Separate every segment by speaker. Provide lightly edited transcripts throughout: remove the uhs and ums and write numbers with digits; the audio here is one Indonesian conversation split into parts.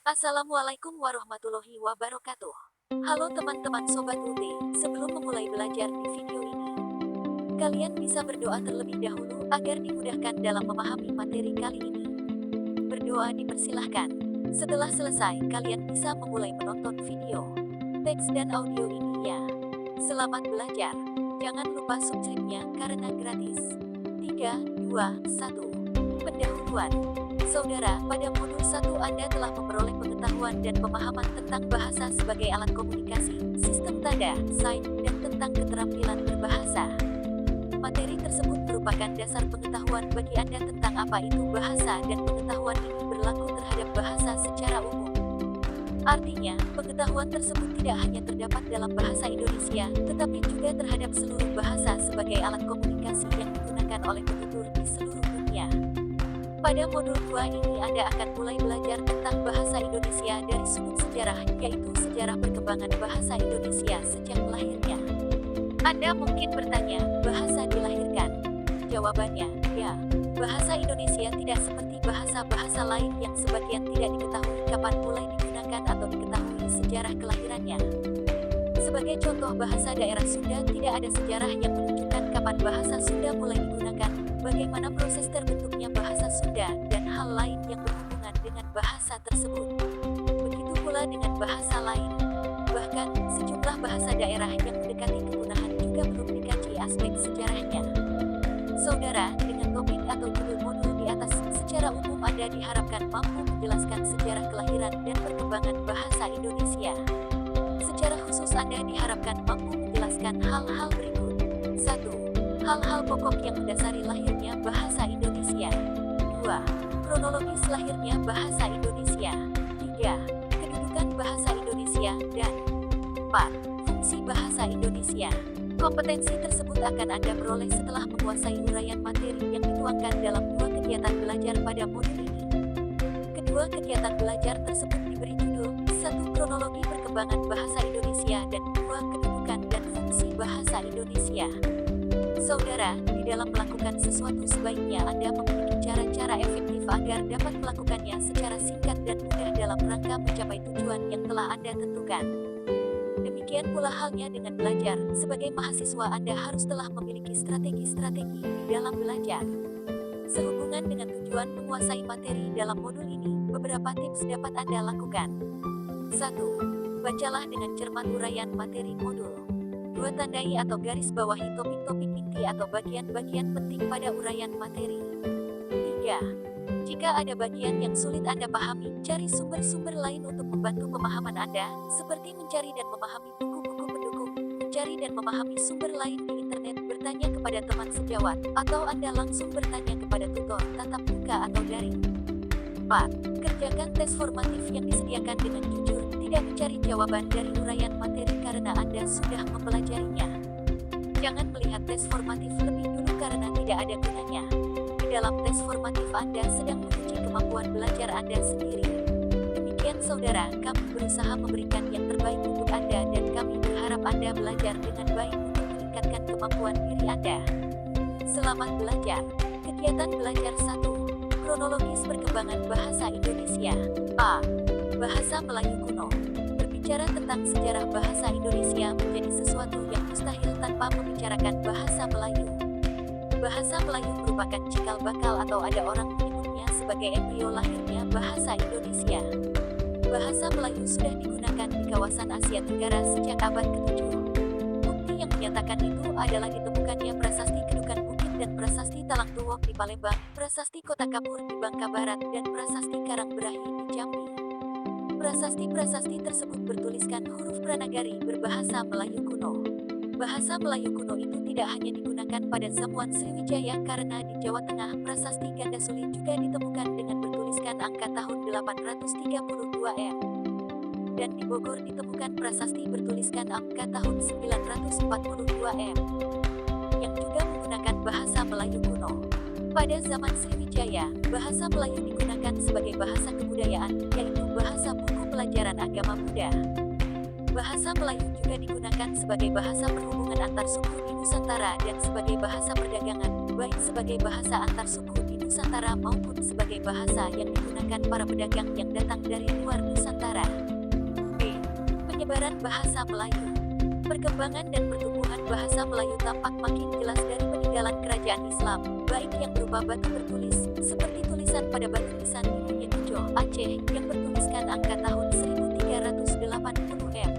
Speaker 1: Assalamualaikum warahmatullahi wabarakatuh. Halo teman-teman Sobat UT, sebelum memulai belajar di video ini, kalian bisa berdoa terlebih dahulu agar dimudahkan dalam memahami materi kali ini. Berdoa dipersilahkan. Setelah selesai, kalian bisa memulai menonton video, teks dan audio ini ya. Selamat belajar. Jangan lupa subscribe-nya karena gratis. 3, 2, 1. Pendahuluan. Saudara, pada modul 1 Anda telah memperoleh pengetahuan dan pemahaman tentang bahasa sebagai alat komunikasi, sistem tanda, sign, dan tentang keterampilan berbahasa. Materi tersebut merupakan dasar pengetahuan bagi Anda tentang apa itu bahasa dan pengetahuan ini berlaku terhadap bahasa secara umum. Artinya, pengetahuan tersebut tidak hanya terdapat dalam bahasa Indonesia, tetapi juga terhadap seluruh bahasa sebagai alat komunikasi yang digunakan oleh penutur di seluruh dunia. Pada modul 2 ini Anda akan mulai belajar tentang bahasa Indonesia dari sudut sejarah, yaitu sejarah perkembangan bahasa Indonesia sejak lahirnya. Anda mungkin bertanya, bahasa dilahirkan? Jawabannya, ya. Bahasa Indonesia tidak seperti bahasa-bahasa lain yang sebagian tidak diketahui kapan mulai digunakan atau diketahui sejarah kelahirannya. Sebagai contoh, bahasa daerah Sunda tidak ada sejarah yang menunjukkan kapan bahasa Sunda mulai digunakan, bagaimana proses terbentuknya bahasa Sunda, dan hal lain yang berhubungan dengan bahasa tersebut. Begitu pula dengan bahasa lain. Bahkan, sejumlah bahasa daerah yang mendekati kepunahan juga belum dikaji aspek sejarahnya. Saudara, dengan topik atau judul modul di atas, secara umum Anda diharapkan mampu menjelaskan sejarah kelahiran dan perkembangan bahasa Indonesia. Secara khusus Anda diharapkan mampu menjelaskan hal-hal berikut. 1. Hal-hal pokok yang mendasari lahirnya bahasa Indonesia. 2. Kronologis lahirnya bahasa Indonesia. 3. Kedudukan bahasa Indonesia. Dan 4. Fungsi bahasa Indonesia. Kompetensi tersebut akan Anda peroleh setelah menguasai uraian materi yang dituangkan dalam 2 kegiatan belajar pada modul ini. Kedua kegiatan belajar tersebut diberi judul 1. Kronologi perkembangan bahasa Indonesia dan 2. Kedudukan dan fungsi bahasa Indonesia. Saudara, di dalam melakukan sesuatu sebaiknya Anda memiliki cara-cara efektif agar dapat melakukannya secara singkat dan mudah dalam rangka mencapai tujuan yang telah Anda tentukan. Demikian pula halnya dengan belajar, sebagai mahasiswa Anda harus telah memiliki strategi-strategi di dalam belajar. Sehubungan dengan tujuan menguasai materi dalam modul ini, beberapa tips dapat Anda lakukan. 1. Bacalah dengan cermat uraian materi modul. 2. Tandai atau garis bawahi topik-topik inti atau bagian-bagian penting pada uraian materi. 3. Jika ada bagian yang sulit Anda pahami, cari sumber-sumber lain untuk membantu pemahaman Anda, seperti mencari dan memahami buku-buku pendukung, mencari dan memahami sumber lain di internet, bertanya kepada teman sejawat, atau Anda langsung bertanya kepada tutor, tatap muka atau daring. 4. Kerjakan tes formatif yang disediakan dengan jujur, tidak mencari jawaban dari uraian materi karena Anda sudah mempelajarinya. Jangan melihat tes formatif lebih dulu karena tidak ada gunanya. Di dalam tes formatif Anda sedang menguji kemampuan belajar Anda sendiri. Demikian saudara, kami berusaha memberikan yang terbaik untuk Anda dan kami berharap Anda belajar dengan baik untuk meningkatkan kemampuan diri Anda. Selamat belajar. Kegiatan belajar 1. Kronologis perkembangan bahasa Indonesia. A. Bahasa Melayu kuno. Berbicara tentang sejarah bahasa Indonesia menjadi sesuatu yang mustahil tanpa membicarakan bahasa Melayu. Bahasa Melayu merupakan cikal bakal atau ada orang menyebutnya sebagai embrio lahirnya bahasa Indonesia. Bahasa Melayu sudah digunakan di kawasan Asia Tenggara sejak abad ke-7. Bukti yang menyatakan itu adalah ditemukannya prasasti Kedukan Bukit dan prasasti Talang Tuwok di Palembang, prasasti Kota Kapur di Bangka Barat, dan prasasti Karangberahi di Jambi. Prasasti-prasasti tersebut bertuliskan huruf Pranagari berbahasa Melayu kuno. Bahasa Melayu kuno itu tidak hanya digunakan pada zaman Sriwijaya karena di Jawa Tengah prasasti Gandasuli juga ditemukan dengan bertuliskan angka tahun 832 M. Dan di Bogor ditemukan prasasti bertuliskan angka tahun 942 M. Yang juga menggunakan bahasa Melayu kuno. Pada zaman Sriwijaya, bahasa Melayu digunakan sebagai bahasa kebudayaan, yaitu bahasa buku pelajaran agama Buddha. Bahasa Melayu juga digunakan sebagai bahasa perhubungan antar suku di Nusantara dan sebagai bahasa perdagangan, baik sebagai bahasa antar suku di Nusantara maupun sebagai bahasa yang digunakan para pedagang yang datang dari luar Nusantara. B. Penyebaran bahasa Melayu. Perkembangan dan pertumbuhan bahasa Melayu tampak makin jelas dari peninggalan kerajaan Islam, baik yang berupa batu bertulis, seperti tulisan pada batu nisan di Bulutujo, Aceh, yang bertuliskan angka tahun 1380 M,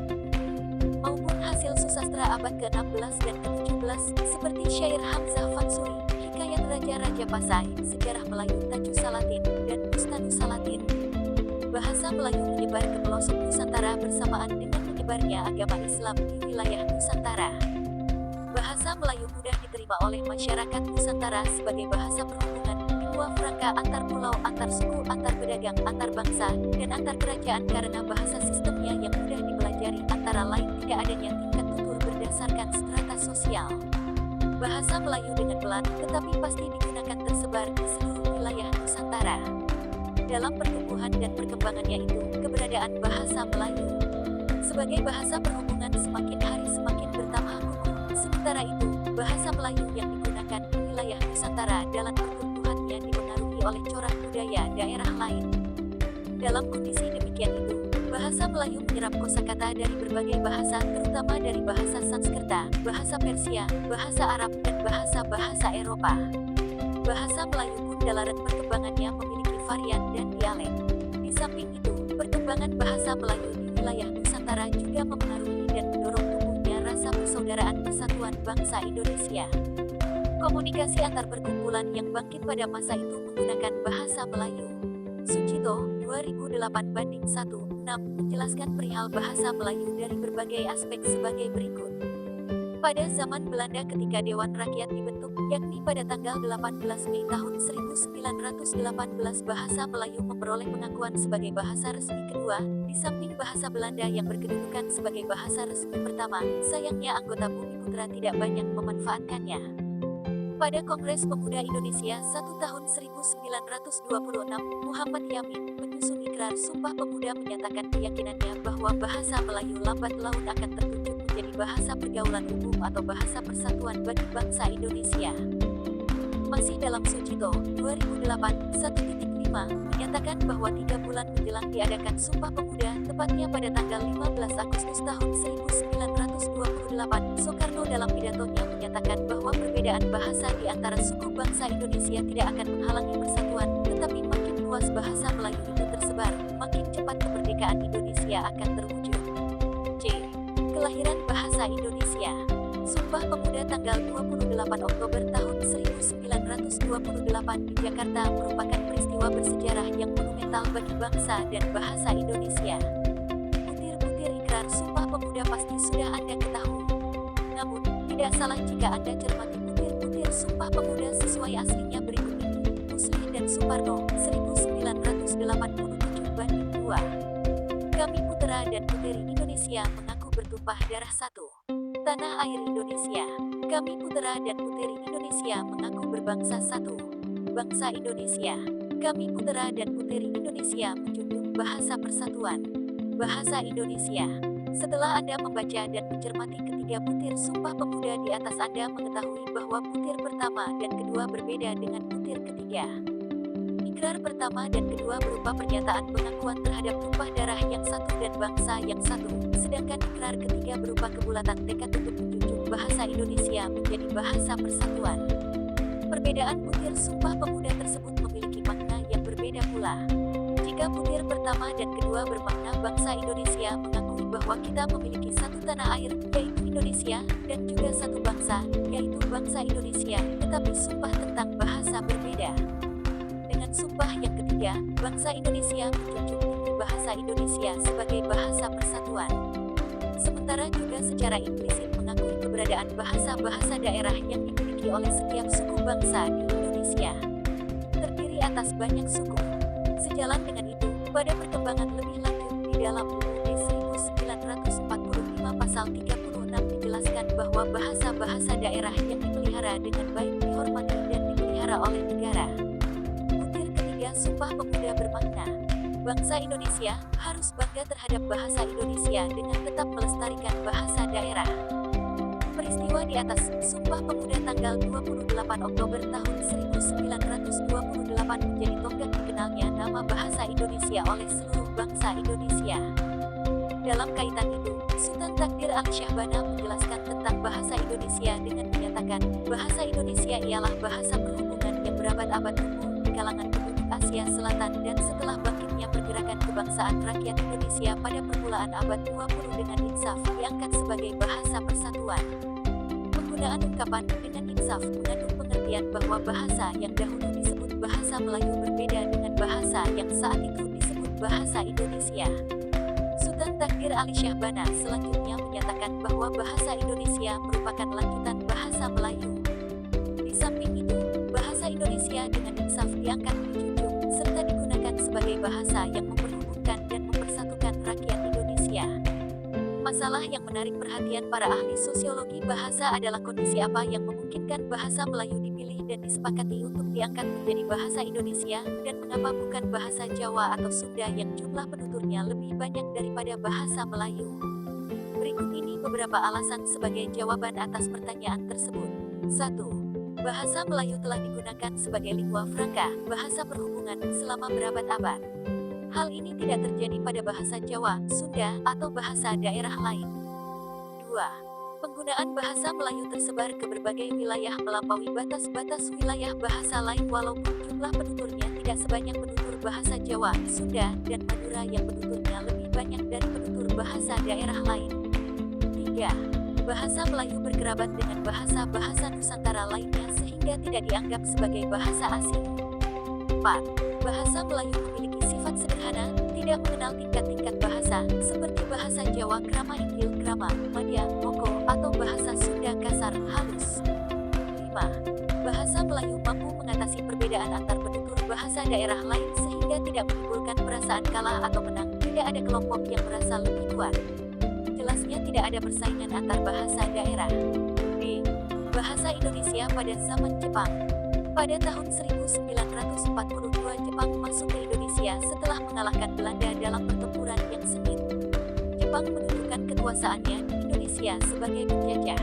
Speaker 1: maupun hasil susastra abad ke-16 dan ke-17, seperti syair Hamzah Fansuri, Hikayat Raja-Raja Pasai, Sejarah Melayu Tajuh Salatin, dan Bustanu Salatin. Bahasa Melayu menyebar ke pelosok Nusantara bersamaan dengan menyebarnya agama Islam di wilayah Nusantara. Bahasa Melayu mudah diterima oleh masyarakat Nusantara sebagai bahasa perhubungan, benua franka antar pulau, antar suku, antar pedagang, antar bangsa, dan antar kerajaan karena bahasa sistemnya yang mudah dipelajari, antara lain tidak adanya tingkat tutur berdasarkan strata sosial. Bahasa Melayu dengan pelan tetapi pasti digunakan tersebar di seluruh wilayah Nusantara. Dalam pertumbuhan dan perkembangannya itu, keberadaan bahasa Melayu sebagai bahasa perhubungan semakin hari semakin bertambah kukuh. Sementara itu, bahasa Melayu yang digunakan di wilayah Nusantara dalam pertumbuhannya dipengaruhi oleh corak budaya daerah lain. Dalam kondisi demikian itu, bahasa Melayu menyerap kosakata dari berbagai bahasa, terutama dari bahasa Sanskerta, bahasa Persia, bahasa Arab, dan bahasa-bahasa Eropa. Bahasa Melayu pun dalaran perkembangannya memiliki varian dan dialek. Di samping itu, perkembangan bahasa Melayu di wilayah Nusantara juga mempengaruhi dan mendorong tumbuhnya rasa persaudaraan persatuan bangsa Indonesia. Komunikasi antar perkumpulan yang bangkit pada masa itu menggunakan bahasa Melayu. Sucito, 2008:1:6, menjelaskan perihal bahasa Melayu dari berbagai aspek sebagai berikut. Pada zaman Belanda ketika Dewan Rakyat dibentuk, yakni pada tanggal 18 Mei tahun 1918, bahasa Melayu memperoleh pengakuan sebagai bahasa resmi kedua, di samping bahasa Belanda yang berkedudukan sebagai bahasa resmi pertama. Sayangnya anggota Bumiputra tidak banyak memanfaatkannya. Pada Kongres Pemuda Indonesia 1 tahun 1926, Muhammad Yamin menyusun Ikrar Sumpah Pemuda menyatakan keyakinannya bahwa bahasa Melayu lambat laun akan tertunjuk menjadi bahasa pergaulan umum atau bahasa persatuan bagi bangsa Indonesia. Masih dalam Sucito, 2008:1.5, menyatakan bahwa 3 bulan menjelang diadakan Sumpah Pemuda, tepatnya pada tanggal 15 Agustus tahun 1928, Soekarno dalam pidatonya menyatakan bahwa perbedaan bahasa di antara suku bangsa Indonesia tidak akan menghalangi persatuan, tetapi makin luas bahasa Melayu itu tersebar, makin cepat kemerdekaan Indonesia akan terwujud. C. Kelahiran bahasa Indonesia. Sumpah Pemuda tanggal 28 Oktober tahun 1928 di Jakarta merupakan peristiwa bersejarah yang monumental bagi bangsa dan bahasa Indonesia. Butir-butir Ikrar Sumpah Pemuda pasti sudah Anda ketahui. Namun, tidak salah jika Anda cermati butir-butir Sumpah Pemuda sesuai aslinya berikut ini. Musli dan Suparno, 1987:2. Kami Putera dan Puteri Indonesia mengaku bertumpah darah satu. Tanah air Indonesia. Kami Putera dan Puteri Indonesia mengaku berbangsa satu. Bangsa Indonesia. Kami Putera dan Puteri Indonesia menjunjung bahasa persatuan. Bahasa Indonesia. Setelah Anda membaca dan mencermati ketiga butir Sumpah Pemuda di atas, Anda mengetahui bahwa butir pertama dan kedua berbeda dengan butir ketiga. Ikrar pertama dan kedua berupa pernyataan pengakuan terhadap tumpah darah yang satu dan bangsa yang satu, sedangkan ikrar ketiga berupa kebulatan tekad untuk menjunjung bahasa Indonesia menjadi bahasa persatuan. Perbedaan butir Sumpah Pemuda tersebut memiliki makna yang berbeda pula. Jika butir pertama dan kedua bermakna bangsa Indonesia mengakui bahwa kita memiliki satu tanah air, yaitu Indonesia, dan juga satu bangsa, yaitu bangsa Indonesia, tetapi sumpah tentang bahasa berbeda. Dengan sumpah yang ketiga, bangsa Indonesia menjunjung tinggi bahasa Indonesia sebagai bahasa persatuan. Sementara juga secara implisit mengakui keberadaan bahasa-bahasa daerah yang dimiliki oleh setiap suku bangsa di Indonesia. Terdiri atas banyak suku. Sejalan dengan itu, pada perkembangan lebih lanjut di dalam UUD 1945 pasal 36 dijelaskan bahwa bahasa-bahasa daerah yang dipelihara dengan baik dihormati dan dipelihara oleh negara. Sumpah Pemuda bermakna, bangsa Indonesia harus bangga terhadap bahasa Indonesia dengan tetap melestarikan bahasa daerah. Peristiwa di atas, Sumpah Pemuda tanggal 28 Oktober tahun 1928 menjadi tonggak dikenalnya nama bahasa Indonesia oleh seluruh bangsa Indonesia. Dalam kaitan itu, Sultan Takdir Ali Syahbana menjelaskan tentang bahasa Indonesia dengan menyatakan, bahasa Indonesia ialah bahasa perhubungan yang berabad-abad tumbuh di kalangan penduduk Asia Selatan dan setelah bangkitnya pergerakan kebangsaan rakyat Indonesia pada permulaan abad 20 dengan insaf diangkat sebagai bahasa persatuan. Penggunaan ungkapan dengan insaf mengandung pengertian bahwa bahasa yang dahulu disebut bahasa Melayu berbeda dengan bahasa yang saat itu disebut bahasa Indonesia. Sultan Takdir Ali Syahbana selanjutnya menyatakan bahwa bahasa Indonesia merupakan lanjutan bahasa Melayu. Di samping itu, bahasa Indonesia dengan insaf diangkat dijunjung serta digunakan sebagai bahasa yang memperhubungkan dan mempersatukan rakyat Indonesia. Masalah yang menarik perhatian para ahli sosiologi bahasa adalah kondisi apa yang memungkinkan bahasa Melayu dipilih dan disepakati untuk diangkat menjadi bahasa Indonesia, dan mengapa bukan bahasa Jawa atau Sunda yang jumlah penuturnya lebih banyak daripada bahasa Melayu. Berikut ini beberapa alasan sebagai jawaban atas pertanyaan tersebut. 1. Bahasa Melayu telah digunakan sebagai lingua franca, bahasa perhubungan, selama berabad-abad. Hal ini tidak terjadi pada bahasa Jawa, Sunda, atau bahasa daerah lain. 2. Penggunaan bahasa Melayu tersebar ke berbagai wilayah melampaui batas-batas wilayah bahasa lain walaupun jumlah penuturnya tidak sebanyak penutur bahasa Jawa, Sunda, dan Madura yang penuturnya lebih banyak dari penutur bahasa daerah lain. 3. Bahasa Melayu berkerabat dengan bahasa-bahasa Nusantara lainnya sehingga tidak dianggap sebagai bahasa asing. 4. Bahasa Melayu memiliki sifat sederhana, tidak mengenal tingkat-tingkat bahasa, seperti bahasa Jawa krama inggil krama, madya, moko, atau bahasa Sunda kasar, halus. 5. Bahasa Melayu mampu mengatasi perbedaan antar penutur bahasa daerah lain sehingga tidak menimbulkan perasaan kalah atau menang, tidak ada kelompok yang merasa lebih kuat. Jelasnya tidak ada persaingan antar bahasa daerah. B. Bahasa Indonesia pada zaman Jepang. Pada tahun 1942 Jepang masuk ke Indonesia setelah mengalahkan Belanda dalam pertempuran yang sengit. Jepang menunjukkan kekuasaannya di Indonesia sebagai penjajah.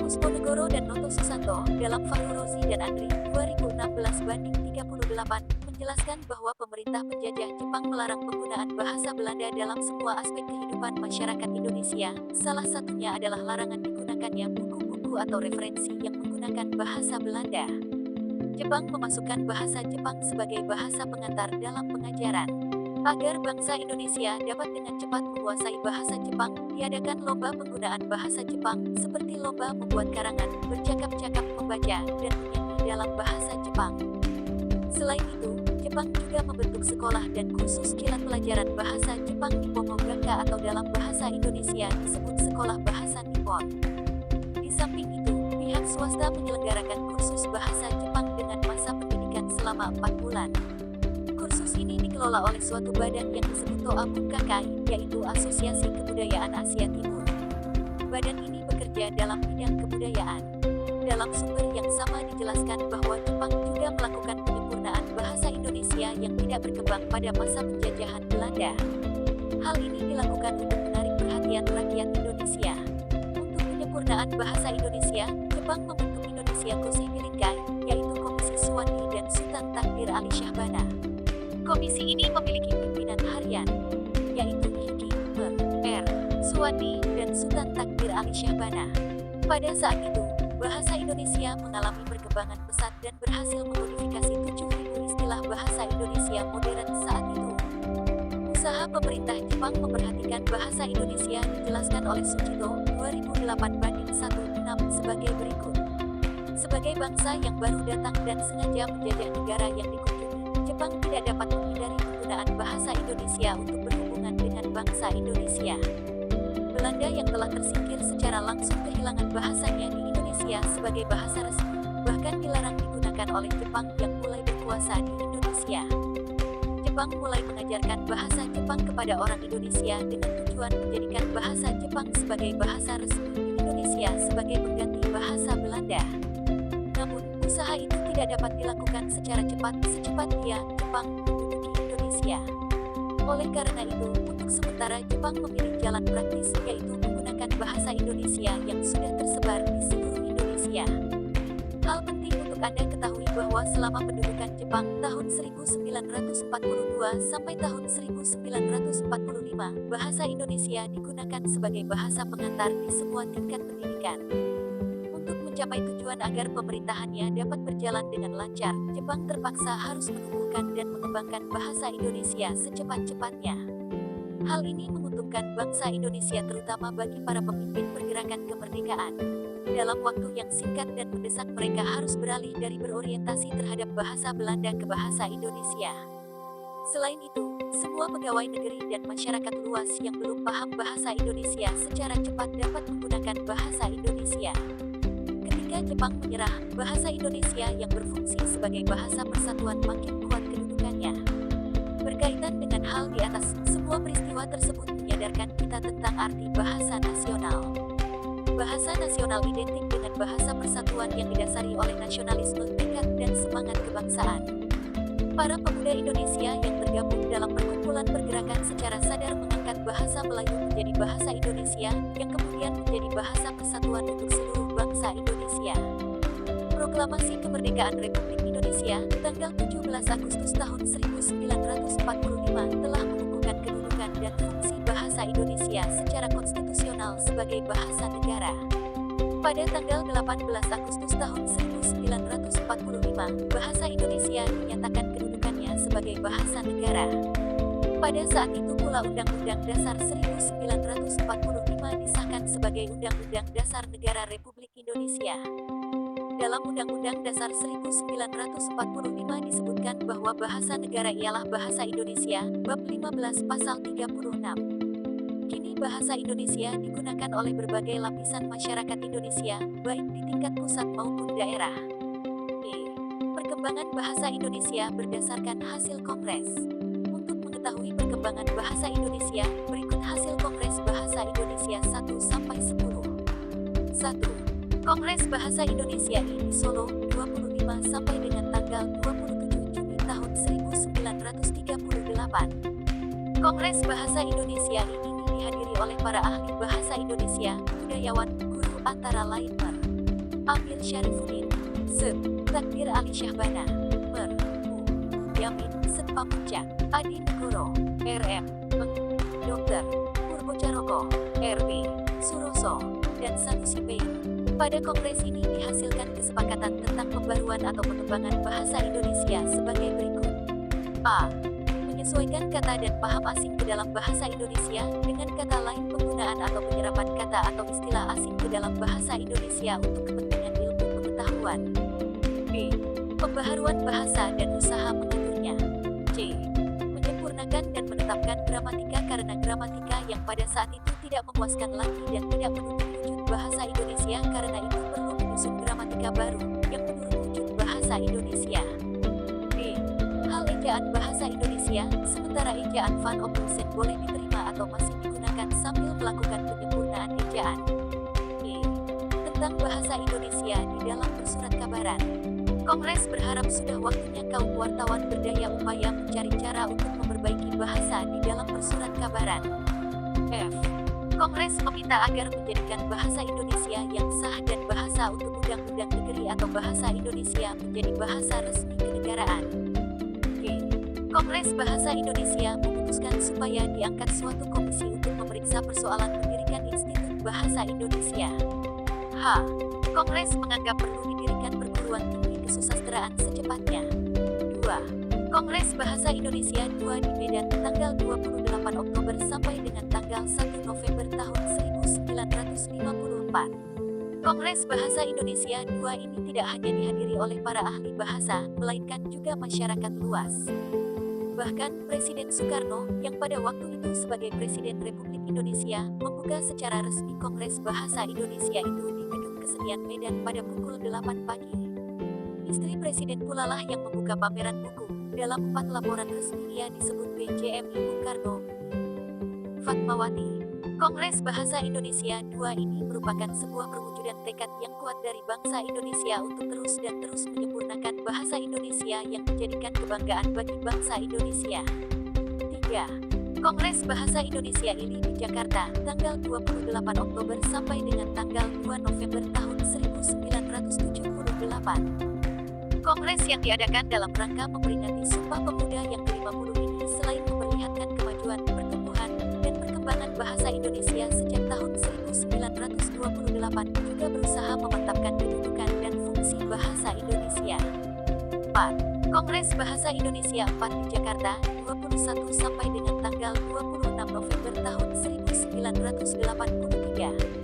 Speaker 1: Pusponegoro dan Noto Susanto dalam Fahru Rozi dan Andri 2016/38 menjelaskan bahwa pemerintah penjajah Jepang melarang penggunaan bahasa Belanda dalam semua aspek kehidupan masyarakat Indonesia. Salah satunya adalah larangan digunakannya buku-buku atau referensi yang menggunakan bahasa Belanda. Jepang memasukkan bahasa Jepang sebagai bahasa pengantar dalam pengajaran. Agar bangsa Indonesia dapat dengan cepat menguasai bahasa Jepang, diadakan lomba penggunaan bahasa Jepang, seperti lomba membuat karangan, bercakap-cakap, membaca, dan menyanyi dalam bahasa Jepang. Selain itu, Jepang juga membentuk sekolah dan kursus kilat pelajaran bahasa Jepang Nippon-Gakka atau dalam bahasa Indonesia disebut Sekolah Bahasa Nippon. Di samping itu, pihak swasta menyelenggarakan kursus bahasa Jepang dengan masa pendidikan selama 4 bulan. Kursus ini dikelola oleh suatu badan yang disebut Toa Bukkakai, yaitu Asosiasi Kebudayaan Asia Timur. Badan ini bekerja dalam bidang kebudayaan. Dalam sumber yang sama dijelaskan bahwa Jepang juga melakukan penyempurnaan bahasa Indonesia yang tidak berkembang pada masa penjajahan Belanda. Hal ini dilakukan untuk menarik perhatian rakyat Indonesia. Untuk penyempurnaan bahasa Indonesia, Jepang membentuk Indonesia Kosei Birinkai, yaitu Komisi Suwandi dan Sultan Takdir Ali Syahbana. Komisi ini memiliki pimpinan harian, yaitu Hiki, R. Suwandi, dan Sultan Takdir Ali Syahbana. Pada saat itu, bahasa Indonesia mengalami perkembangan pesat dan berhasil memodifikasi 7.000 istilah bahasa Indonesia modern saat itu. Usaha pemerintah Jepang memperhatikan bahasa Indonesia dijelaskan oleh Suchito 2008/16 sebagai berikut. Sebagai bangsa yang baru datang dan sengaja menjajah negara yang dikunjungi, Jepang tidak dapat menghindari penggunaan bahasa Indonesia untuk berhubungan dengan bangsa Indonesia. Belanda yang telah tersingkir secara langsung kehilangan bahasanya di Indonesia sebagai bahasa resmi, bahkan dilarang digunakan oleh Jepang yang mulai berkuasa di Indonesia. Jepang mulai mengajarkan bahasa Jepang kepada orang Indonesia dengan tujuan menjadikan bahasa Jepang sebagai bahasa resmi di Indonesia sebagai pengganti bahasa Belanda. Namun, usaha itu tidak dapat dilakukan secara cepat secepat Jepang menduduki Indonesia. Oleh karena itu, untuk sementara Jepang memilih jalan praktis, yaitu menggunakan bahasa Indonesia yang sudah tersebar bahwa selama pendudukan Jepang tahun 1942 sampai tahun 1945, bahasa Indonesia digunakan sebagai bahasa pengantar di semua tingkat pendidikan. Untuk mencapai tujuan agar pemerintahannya dapat berjalan dengan lancar, Jepang terpaksa harus menumbuhkan dan mengembangkan bahasa Indonesia secepat-cepatnya. Hal ini menguntungkan bangsa Indonesia terutama bagi para pemimpin pergerakan kemerdekaan. Dalam waktu yang singkat dan mendesak mereka harus beralih dari berorientasi terhadap bahasa Belanda ke bahasa Indonesia. Selain itu, semua pegawai negeri dan masyarakat luas yang belum paham bahasa Indonesia secara cepat dapat menggunakan bahasa Indonesia. Ketika Jepang menyerah, bahasa Indonesia yang berfungsi sebagai bahasa persatuan makin kuat kedudukannya. Berkaitan dengan hal di atas, semua peristiwa tersebut menyadarkan kita tentang arti bahasa nasional. Bahasa nasional identik dengan bahasa persatuan yang didasari oleh nasionalisme, tekad, dan semangat kebangsaan. Para pemuda Indonesia yang tergabung dalam perkumpulan pergerakan secara sadar mengangkat bahasa Melayu menjadi bahasa Indonesia, yang kemudian menjadi bahasa persatuan untuk seluruh bangsa Indonesia. Proklamasi Kemerdekaan Republik Indonesia, tanggal 17 Agustus tahun 1945 telah mengukuhkan kedudukan dan fungsi bahasa Indonesia secara konstitusional sebagai bahasa negara. Pada tanggal 18 Agustus tahun 1945, bahasa Indonesia dinyatakan kedudukannya sebagai bahasa negara. Pada saat itu pula Undang-Undang Dasar 1945 disahkan sebagai Undang-Undang Dasar Negara Republik Indonesia. Dalam Undang-Undang Dasar 1945 disebutkan bahwa bahasa negara ialah bahasa Indonesia, bab 15 pasal 36. Kini bahasa Indonesia digunakan oleh berbagai lapisan masyarakat Indonesia, baik di tingkat pusat maupun daerah. Perkembangan bahasa Indonesia berdasarkan hasil Kongres. Untuk mengetahui perkembangan bahasa Indonesia, berikut hasil Kongres Bahasa Indonesia 1-10. 1. Kongres Bahasa Indonesia di Solo, 25 sampai dengan tanggal 27 Juni tahun 1938. Kongres Bahasa Indonesia ini dihadiri oleh para ahli bahasa Indonesia, budayawan, guru antara lain Mer. Amir Syarifuddin, Se. Takdir Ali Syahbana, Mer. U. Yamin, Setpamuncak, Adi Negoro, RM. Meng. Dr. Purbocaroko, RB. Suroso, dan Sanusi Pei. Pada kongres ini dihasilkan kesepakatan tentang pembaruan atau pengembangan bahasa Indonesia sebagai berikut. A. Menyesuaikan kata dan paham asing ke dalam bahasa Indonesia, dengan kata lain penggunaan atau penyerapan kata atau istilah asing ke dalam bahasa Indonesia untuk kepentingan ilmu pengetahuan. B. Pembaharuan bahasa dan usaha mengaturnya. C. Menyempurnakan dan menetapkan gramatika karena gramatika yang pada saat itu tidak memuaskan lagi dan tidak menutup wujud bahasa Indonesia karena itu perlu menyusun gramatika baru, yang menurut wujud bahasa Indonesia. Hal ejaan bahasa Indonesia, sementara ejaan Van Ophusen boleh diterima atau masih digunakan sambil melakukan penyempurnaan ejaan. E. Tentang bahasa Indonesia di dalam bersurat kabaran. Kongres berharap sudah waktunya kaum wartawan berdaya upaya mencari cara untuk memperbaiki bahasa di dalam bersurat kabaran. F. Kongres meminta agar menjadikan bahasa Indonesia yang sah dan bahasa untuk undang-undang negeri atau bahasa Indonesia menjadi bahasa resmi kenegaraan. Kongres Bahasa Indonesia memutuskan supaya diangkat suatu komisi untuk memeriksa persoalan mendirikan Institut Bahasa Indonesia. H. Kongres menganggap perlu didirikan perguruan tinggi kesusastraan secepatnya. 2. Kongres Bahasa Indonesia 2 di Medan tanggal 28 Oktober sampai dengan tanggal 1 November tahun 1954. Kongres Bahasa Indonesia 2 ini tidak hanya dihadiri oleh para ahli bahasa, melainkan juga masyarakat luas. Bahkan, Presiden Soekarno, yang pada waktu itu sebagai Presiden Republik Indonesia, membuka secara resmi Kongres Bahasa Indonesia itu di Gedung Kesenian Medan pada pukul 8 pagi. Istri Presiden pula lah yang membuka pameran buku. Dalam 4 laporan resmi ia disebut PJMI Bung Karno. Fatmawati. Kongres Bahasa Indonesia 2 ini merupakan sebuah perwujudan tekad yang kuat dari bangsa Indonesia untuk terus dan terus menyempurnakan bahasa Indonesia yang menjadikan kebanggaan bagi bangsa Indonesia. 3. Kongres Bahasa Indonesia ini di Jakarta, tanggal 28 Oktober sampai dengan tanggal 2 November tahun 1978. Kongres yang diadakan dalam rangka memperingati Sumpah Pemuda yang ke-50 ini selain memperlihatkan kemajuan, pertumbuhan, dan perkembangan bahasa Indonesia sejak tahun 1928 juga berusaha memantapkan kedudukan dan fungsi bahasa Indonesia. 4. Kongres Bahasa Indonesia 4 di Jakarta, 21 sampai dengan tanggal 26 November tahun 1983.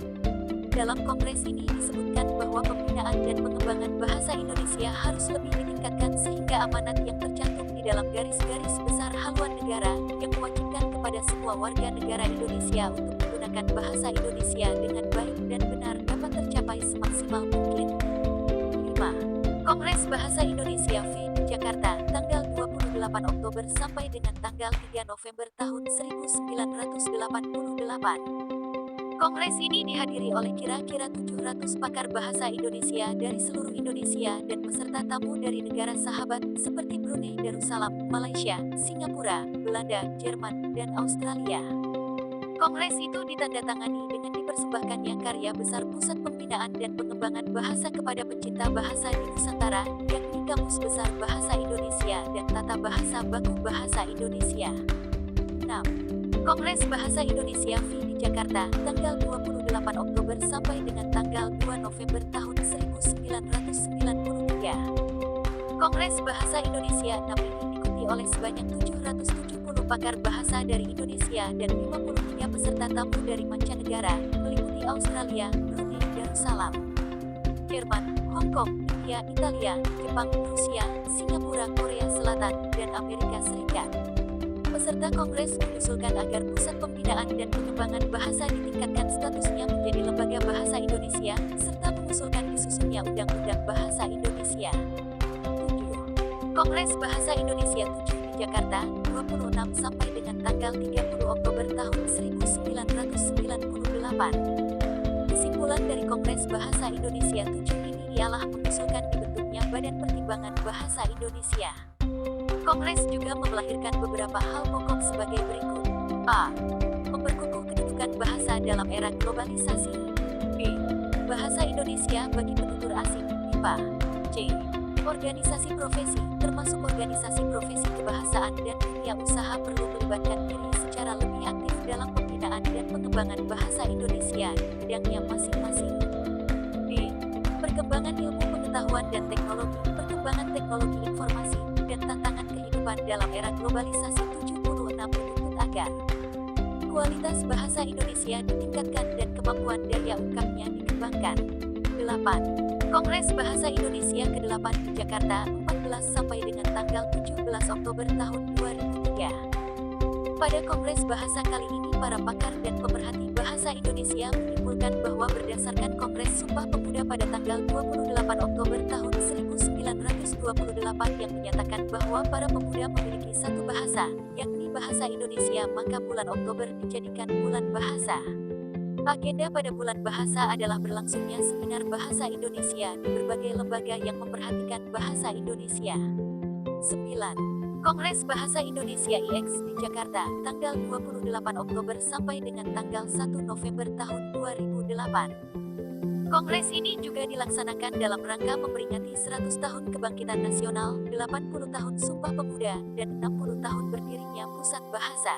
Speaker 1: Dalam kongres ini disebutkan bahwa pembinaan dan pengembangan bahasa Indonesia harus lebih ditingkatkan sehingga amanat yang tercantum di dalam garis-garis besar haluan negara yang mewajibkan kepada semua warga negara Indonesia untuk menggunakan bahasa Indonesia dengan baik dan benar dapat tercapai semaksimal mungkin. 5. Kongres Bahasa Indonesia V di Jakarta, tanggal 28 Oktober sampai dengan tanggal 3 November tahun 1988. Kongres ini dihadiri oleh kira-kira 700 pakar bahasa Indonesia dari seluruh Indonesia dan peserta tamu dari negara sahabat seperti Brunei Darussalam, Malaysia, Singapura, Belanda, Jerman, dan Australia. Kongres itu ditandatangani dengan dipersembahkannya karya besar Pusat Pembinaan dan Pengembangan Bahasa kepada pencinta bahasa di Nusantara, yakni Kamus Besar Bahasa Indonesia dan Tata Bahasa Baku Bahasa Indonesia. 6. Kongres Bahasa Indonesia V di Jakarta, tanggal 28 Oktober sampai dengan tanggal 2 November tahun 1993. Kongres Bahasa Indonesia 6 ini diikuti oleh sebanyak 770 pakar bahasa dari Indonesia dan 53 peserta tamu dari mancanegara, meliputi Australia, Brunei Darussalam, Jerman, Hong Kong, India, Italia, Jepang, Rusia, Singapura, Korea Selatan, dan Amerika Serikat. Peserta kongres mengusulkan agar Pusat Pembinaan dan Pengembangan Bahasa ditingkatkan statusnya menjadi Lembaga Bahasa Indonesia, serta mengusulkan disusunnya Undang-Undang Bahasa Indonesia. 7. Kongres Bahasa Indonesia 7 di Jakarta, 26 sampai dengan tanggal 30 Oktober tahun 1998. Kesimpulan dari Kongres Bahasa Indonesia 7 ini ialah mengusulkan dibentuknya Badan Pertimbangan Bahasa Indonesia. Kongres juga melahirkan beberapa hal pokok sebagai berikut. A. Memperkukuh kedudukan bahasa dalam era globalisasi. B. Bahasa Indonesia bagi penutur asing (BIPA). C. Organisasi profesi, termasuk organisasi profesi kebahasaan dan dunia usaha perlu melibatkan diri secara lebih aktif dalam pembinaan dan pengembangan bahasa Indonesia di bidangnya masing-masing. D. Perkembangan ilmu pengetahuan dan teknologi, perkembangan teknologi informasi, dan tantangan kehidupan dalam era globalisasi 76 menuntut agar kualitas bahasa Indonesia ditingkatkan dan kemampuan daya ungkapnya dikembangkan. 8. Kongres Bahasa Indonesia ke-8 di Jakarta, 14 sampai dengan tanggal 17 Oktober tahun 2003. Pada Kongres Bahasa kali ini, para pakar dan pemerhati bahasa Indonesia menyimpulkan bahwa berdasarkan Kongres Sumpah Pemuda pada tanggal 28 Oktober tahun 1928 yang menyatakan bahwa para pemuda memiliki satu bahasa, yakni bahasa Indonesia, maka bulan Oktober dijadikan bulan bahasa. Agenda pada bulan bahasa adalah berlangsungnya seminar bahasa Indonesia di berbagai lembaga yang memperhatikan bahasa Indonesia. 9. Kongres Bahasa Indonesia IX di Jakarta, tanggal 28 Oktober sampai dengan tanggal 1 November tahun 2008. Kongres ini juga dilaksanakan dalam rangka memperingati 100 tahun Kebangkitan Nasional, 80 tahun Sumpah Pemuda, dan 60 tahun berdirinya Pusat Bahasa.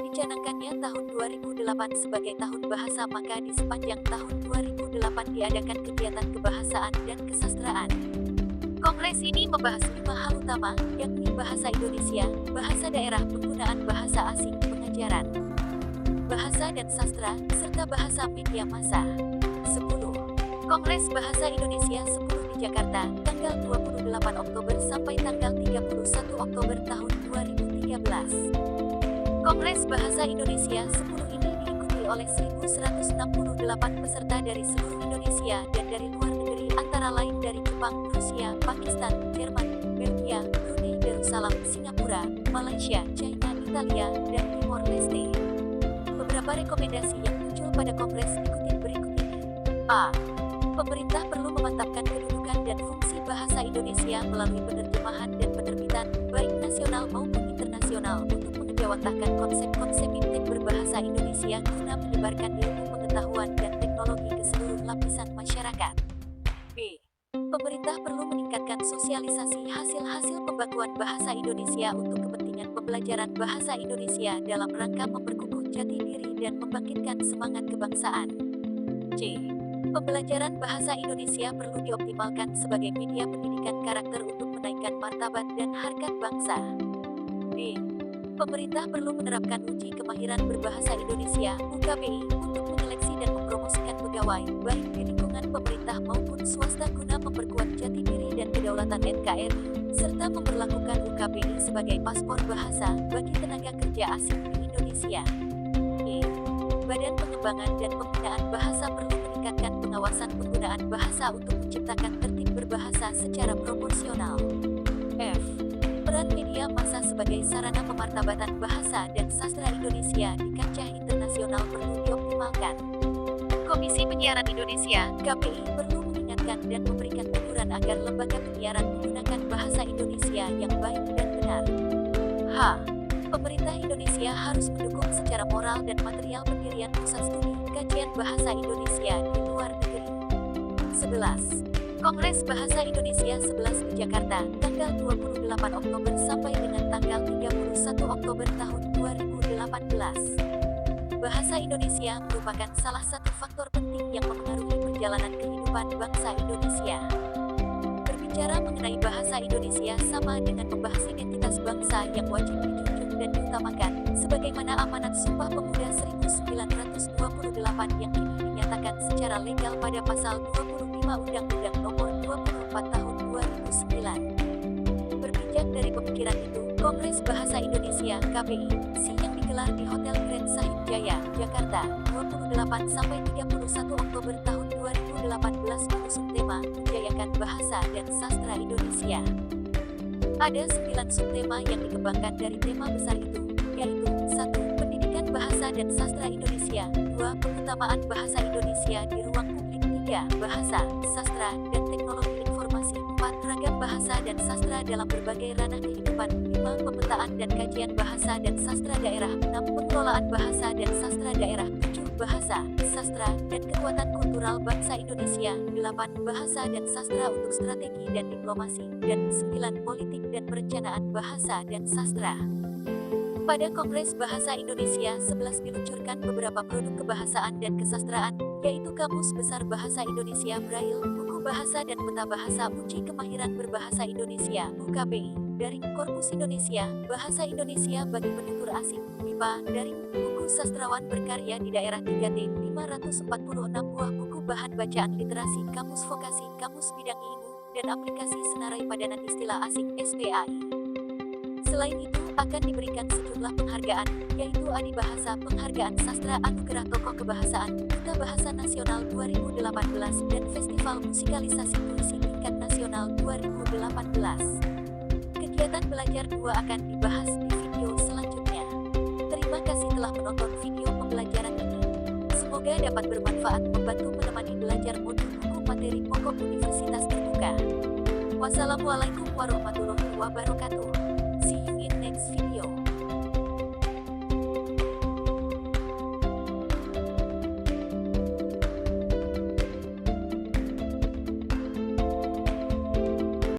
Speaker 1: Dicanangkannya tahun 2008 sebagai tahun bahasa, maka di sepanjang tahun 2008 diadakan kegiatan kebahasaan dan kesastraan. Kongres ini membahas 5 hal utama, yakni bahasa Indonesia, bahasa daerah, penggunaan bahasa asing, pengajaran bahasa dan sastra, serta bahasa media massa. 10. Kongres Bahasa Indonesia 10 di Jakarta, tanggal 28 Oktober sampai tanggal 31 Oktober tahun 2013. Kongres Bahasa Indonesia 10 ini diikuti oleh 1.168 peserta dari seluruh Indonesia dan dari luar negeri, antara lain dari Jepang, Rusia, Pakistan, Jerman, Belgia, Brunei Darussalam, Singapura, Malaysia, China, Italia, dan Timor Leste. Beberapa rekomendasi yang muncul pada Kongres ikuti berikut ini. A. Pemerintah perlu memantapkan kedudukan dan fungsi bahasa Indonesia melalui penerjemahan dan penerbitan, baik nasional maupun internasional, untuk menjawantahkan konsep-konsep iptek berbahasa Indonesia guna menyebarkan ilmu pengetahuan dan teknologi ke seluruh lapisan masyarakat. B. Pemerintah perlu meningkatkan mensosialisasi hasil-hasil pembakuan bahasa Indonesia untuk kepentingan pembelajaran bahasa Indonesia dalam rangka memperkukuh jati diri dan membangkitkan semangat kebangsaan. C. Pembelajaran bahasa Indonesia perlu dioptimalkan sebagai media pendidikan karakter untuk menaikkan martabat dan harkat bangsa. D. Pemerintah perlu menerapkan uji kemahiran berbahasa Indonesia (UKBI) untuk menyeleksi dan mempromosikan pegawai, baik di lingkungan pemerintah maupun swasta guna memperkuat jati diri dan kedaulatan NKRI, serta memperlakukan UKBI sebagai paspor bahasa bagi tenaga kerja asing di Indonesia. E. Badan Pengembangan dan Pembinaan Bahasa perlu meningkatkan pengawasan penggunaan bahasa untuk menciptakan tertib berbahasa secara proporsional. F. Peran media massa sebagai sarana pemartabatan bahasa dan sastra Indonesia di kancah internasional perlu dioptimalkan. Komisi Penyiaran Indonesia (KPI) perlu mengingatkan dan memberikan teguran agar lembaga penyiaran menggunakan bahasa Indonesia yang baik dan benar. H. Pemerintah Indonesia harus mendukung secara moral dan material pendirian pusat studi kajian bahasa Indonesia di luar negeri. 11. Kongres Bahasa Indonesia 11 di Jakarta, tanggal 28 Oktober sampai dengan tanggal 31 Oktober tahun 2018. Bahasa Indonesia merupakan salah satu faktor penting yang memengaruhi perjalanan kehidupan bangsa Indonesia. Berbicara mengenai bahasa Indonesia sama dengan membahas identitas bangsa yang wajib dijunjung dan diutamakan, sebagaimana amanat Sumpah Pemuda 1928 yang kini dinyatakan secara legal pada pasal 25 Undang-Undang Nomor 24 Tahun 2009. Berpijak dari pemikiran itu, Kongres Bahasa Indonesia (KBI) yang digelar di Hotel Grand Sahid Jaya, Jakarta, 28-31 Oktober tahun 2018 mengusung tema Menjayakan Bahasa dan Sastra Indonesia. Ada 9 subtema yang dikembangkan dari tema besar itu, yaitu 1. Pendidikan Bahasa dan Sastra Indonesia, 2. Pengutamaan Bahasa Indonesia di ruang publik, 3. Bahasa, Sastra, dan Teknologi Informasi, 4. Ragam bahasa dan sastra dalam berbagai ranah kehidupan, 5. Pemetaan dan kajian bahasa dan sastra daerah, 6. Pengelolaan bahasa dan sastra daerah, 7. Bahasa, sastra, dan kekuatan kultural bangsa Indonesia, 8. Bahasa dan sastra untuk strategi dan diplomasi, dan 9. Politik dan perencanaan bahasa dan sastra. Pada Kongres Bahasa Indonesia 11 diluncurkan beberapa produk kebahasaan dan kesastraan, yaitu Kamus Besar Bahasa Indonesia Braille, Buku Bahasa dan Peta Bahasa Uji Kemahiran Berbahasa Indonesia (UKBI), Daring Korpus Indonesia, Bahasa Indonesia bagi Penutur Asing, MIPA, Daring, Buku Sastrawan Berkarya di Daerah 3T, 546 buah buku bahan bacaan literasi, Kamus Vokasi, Kamus Bidang Ilmu, dan aplikasi Senarai Padanan Istilah Asing (SPAI). Selain itu, akan diberikan sejumlah penghargaan, yaitu Adi Bahasa Penghargaan Sastra Anugerah Tokoh Kebahasaan, Duta Bahasa Nasional 2018, dan Festival Musikalisasi Puisi Tingkat Nasional 2018. Kegiatan belajar 2 akan dibahas di video selanjutnya. Terima kasih telah menonton video pembelajaran ini. Semoga dapat bermanfaat membantu menemani belajar modul buku materi pokok Universitas Terbuka. Wassalamualaikum warahmatullahi wabarakatuh.